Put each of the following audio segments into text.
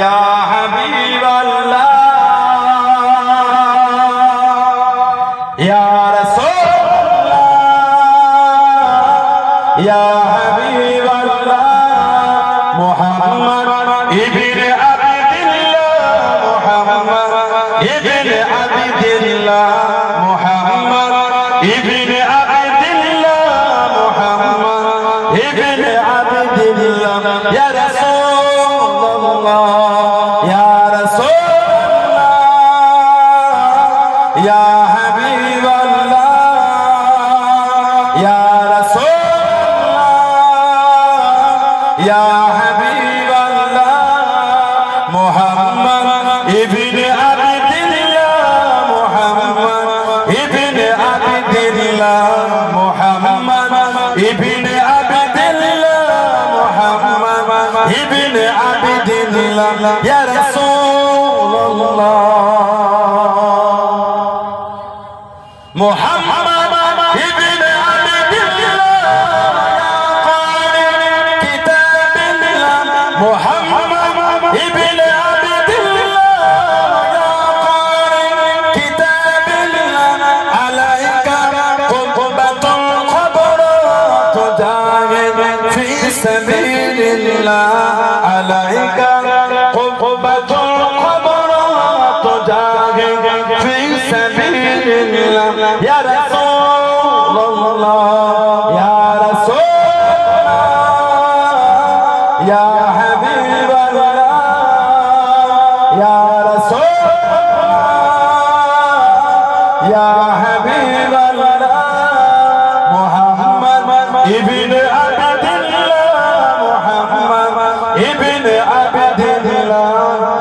या हबीब अल्लाह या रसूल अल्लाह या हबीब अल्लाह मुहम्मद इब्न अब्दिल्लाह मुहम्मद इब्न अब्दिल्लाह मुहम्मद इब्न अब्दिल्लाह मुहम्मद इब्न अब्दिल्लाह या रसूल अल्लाह या रसूल अल्लाह या हबीब अल्लाह या रसूल अल्लाह या हबीब अल्लाह मुहम्मद इब्न अब्दिल्लाह मुहम्मद इब्न अब्दिल्लाह मुहम्मद इब्न अब्दिल्लाह मुहम्मद इब्न अब्दिल्लाह या रसूल अल्लाह मुहम्मद इब्न अब्दिल्लाह या क़ारि किताबिल्लाह मुहम्मद इब्न अब्दिल्लाह या क़ारि किताबिल्लाह अलैका क़ुब्बतुल क़ब्र तुजाहिद फी सबीलिल्लाह अलैका क़ुब्बतुल क़ब्र तुजाहिद फी सबीलिल्लाह या रसूल अल्लाह या रसूल अल्लाह या हबीब अल्लाह या रसूल अल्लाह या हबीब अल्लाह मुहम्मद इब्न अब्दिल्लाह मुहम्मद इब्न अब्दिल्लाह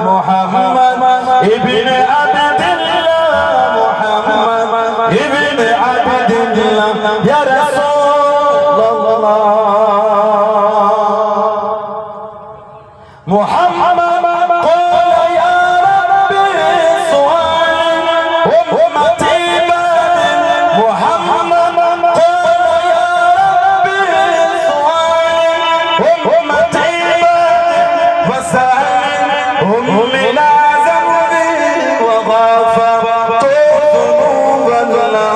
मुहम्मद इब्न अब्दिल्लाह मुहम्मद इब्न अब्दिल्लाह या रसूल अल्लाह मुहम्मद क़ुल या रब्बी सुआल उम्मती बाद मुहम्मद क़ुल या रब्बी सुआल उम्मती बाद वसाल उम्मिना ज़ंबी वग़फ़रत ذنوب الله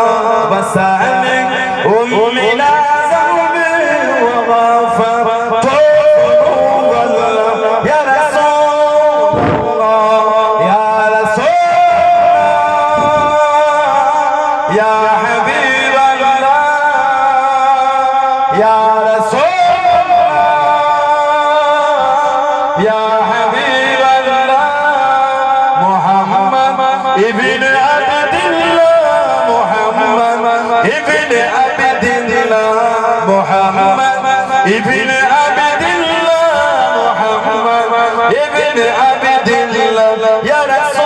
وسأل أمنا ذنبي وغفرت ذنوب الله يا رسول الله يا رسول الله يا حبيب الله يا رسول الله يا حبيب الله محمد ابن عبدالله محمد ابن عبدالله محمد ابن عبدالله محمد ابن عبدالله يا رسول